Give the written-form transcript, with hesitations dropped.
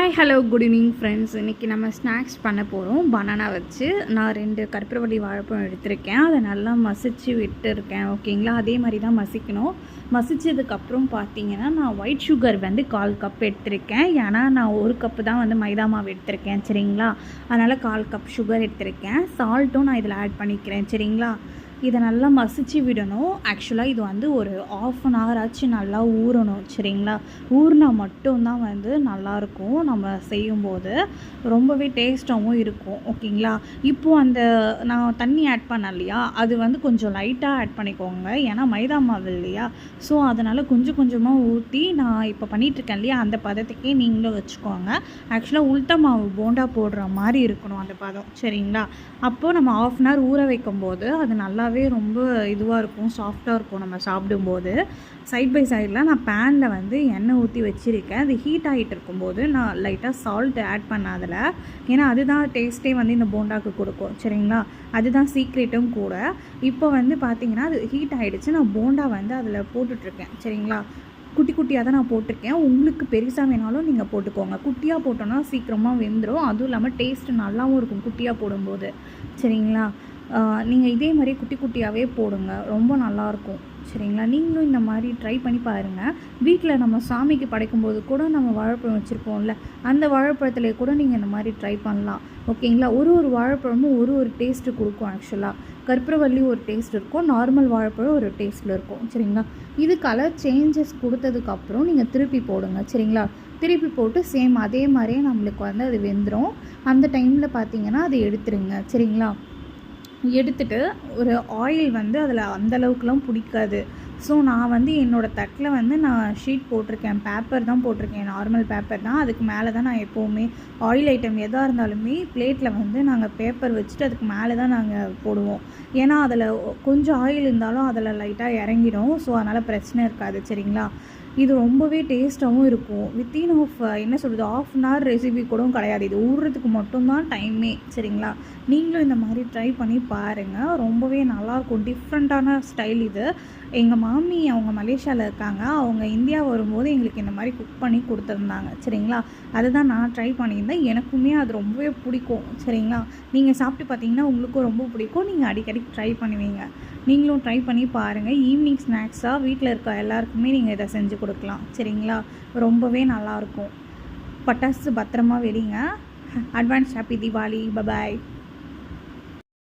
Hi hello good evening friends. இன்றைக்கி நம்ம snacks பண்ண போகிறோம். பனானா வச்சு நான் 2 கற்பூரவள்ளி வாழைப்பழம் எடுத்திருக்கேன். அதை நல்லா மசிச்சு விட்டுருக்கேன். ஓகேங்களா, அதே மாதிரி தான் மசிக்கணும். மசித்ததுக்கப்புறம் பார்த்தீங்கன்னா நான் ஒயிட் சுகர் வந்து 1/4 கப் எடுத்திருக்கேன். ஏன்னா நான் 1 கப்பு தான் வந்து மைதா மாவு எடுத்திருக்கேன். சரிங்களா, அதனால் 1/4 கப் சுகர் எடுத்திருக்கேன். சால்ட்டும் நான் இதில் ஆட் பண்ணிக்கிறேன். சரிங்களா, இதை நல்லா மசிச்சு விடணும். ஆக்சுவலாக இது வந்து ஒரு 1/2 hour ஆச்சு நல்லா ஊறணும். சரிங்களா, ஊறினா மட்டும்தான் வந்து நல்லாயிருக்கும். நம்ம செய்யும்போது ரொம்பவே டேஸ்ட்டாகவும் இருக்கும். ஓகேங்களா, இப்போது அந்த நான் தண்ணி ஆட் பண்ணேன் இல்லையா, அது வந்து கொஞ்சம் லைட்டாக ஆட் பண்ணிக்கோங்க. ஏன்னா மைதா மாவு இல்லையா, ஸோ அதனால் கொஞ்சம் கொஞ்சமாக ஊற்றி நான் இப்போ பண்ணிகிட்ருக்கேன் இல்லையா, அந்த பதத்துக்கே நீங்களும் வச்சுக்கோங்க. ஆக்சுவலாக உளுத்த மாவு போண்டா போடுற மாதிரி இருக்கணும் அந்த பதம். சரிங்களா, அப்போது நம்ம 1/2 hour ஊற வைக்கும்போது அது நல்லா ரொம்ப இதுவாக இருக்கும், சாஃப்டாக இருக்கும். நம்ம சாப்பிடும்போது சைட் பை சைடில் நான் பேனில் வந்து எண்ணெய் ஊற்றி வச்சுருக்கேன். அது ஹீட் ஆகிட்டு இருக்கும்போது நான் லைட்டாக சால்ட் ஆட் பண்ணதில், ஏன்னா அதுதான் டேஸ்ட்டே வந்து இந்த போண்டாக்கு கொடுக்கும். சரிங்களா, அதுதான் சீக்ரெட்டும் கூட. இப்போ வந்து பார்த்திங்கன்னா அது ஹீட் ஆகிடுச்சு. நான் போண்டா வந்து அதில் போட்டுட்ருக்கேன். சரிங்களா, குட்டி குட்டியாக தான் நான் போட்டிருக்கேன். உங்களுக்கு பெருசாக வேணாலும் நீங்கள் போட்டுக்கோங்க. குட்டியாக போட்டோன்னா சீக்கிரமாக வெந்துடும். அதுவும் இல்லாமல் டேஸ்ட்டு நல்லாவும் இருக்கும் குட்டியாக போடும்போது. சரிங்களா, நீங்கள் இதே மாதிரி குட்டி குட்டியாகவே போடுங்க, ரொம்ப நல்லாயிருக்கும். சரிங்களா, நீங்களும் இந்த மாதிரி ட்ரை பண்ணி பாருங்கள். வீட்டில் நம்ம சாமிக்கு படைக்கும்போது கூட நம்ம வாழைப்பழம் வச்சுருப்போம்ல, அந்த வாழைப்பழத்தில் கூட நீங்கள் இந்த மாதிரி ட்ரை பண்ணலாம். ஓகேங்களா, ஒரு வாழைப்பழமும் ஒரு டேஸ்ட்டு கொடுக்கும். ஆக்சுவலாக கற்பூரவள்ளி ஒரு டேஸ்ட் இருக்கும், நார்மல் வாழைப்பழம் ஒரு டேஸ்ட்டில் இருக்கும். சரிங்களா, இது கலர் சேஞ்சஸ் கொடுத்ததுக்கப்புறம் நீங்கள் திருப்பி போடுங்க. சரிங்களா, திருப்பி போட்டு சேம் அதே மாதிரியே நம்மளுக்கு வந்து அது வெந்துடும். அந்த டைமில் பார்த்தீங்கன்னா அதை எடுத்துருங்க. சரிங்களா, எடுத்துகிட்டு ஒரு ஆயில் வந்து அதில் அந்தளவுக்குலாம் பிடிக்காது. ஸோ நான் வந்து என்னோடய தட்டில் வந்து நான் ஷீட் போட்டிருக்கேன், பேப்பர் தான் போட்டிருக்கேன், நார்மல் பேப்பர் தான். அதுக்கு மேலே தான் நான் எப்போவுமே ஆயில் ஐட்டம் எதாக இருந்தாலுமே பிளேட்டில் வந்து நாங்கள் பேப்பர் வச்சுட்டு அதுக்கு மேலே தான் நாங்கள் போடுவோம். ஏன்னா அதில் கொஞ்சம் ஆயில் இருந்தாலும் அதில் லைட்டாக இறங்கிடும். ஸோ அதனால் பிரச்சனை இருக்காது. சரிங்களா, இது ரொம்பவே டேஸ்ட்டாகவும் இருக்கும். வித்தின் என்ன சொல்கிறது, 1/2 hour ரெசிபி கூட கிடையாது. இது ஊறுறதுக்கு மட்டும்தான் டைமே. சரிங்களா, நீங்களும் இந்த மாதிரி ட்ரை பண்ணி பாருங்கள், ரொம்பவே நல்லாயிருக்கும். டிஃப்ரெண்ட்டான ஸ்டைல் இது. எங்கள் மாமி அவங்க மலேசியாவில் இருக்காங்க. அவங்க இந்தியா வரும்போது எங்களுக்கு இந்த மாதிரி குக் பண்ணி கொடுத்துருந்தாங்க. சரிங்களா, அதை தான் நான் ட்ரை பண்ணியிருந்தேன். எனக்குமே அது ரொம்பவே பிடிக்கும். சரிங்களா, நீங்கள் சாப்பிட்டு பார்த்தீங்கன்னா உங்களுக்கும் ரொம்ப பிடிக்கும். நீங்கள் அடிக்கடி ட்ரை பண்ணுவீங்க. நீங்களும் ட்ரை பண்ணி பாருங்கள். ஈவினிங் ஸ்நாக்ஸாக வீட்டில் இருக்க எல்லாருக்குமே நீங்கள் இதை செஞ்சு கொடுக்கலாம். சரிங்களா, ரொம்பவே நல்லாயிருக்கும். பட்டாசு பத்திரமா வெடிங்க. Advance happy Deepavali. பபாய்.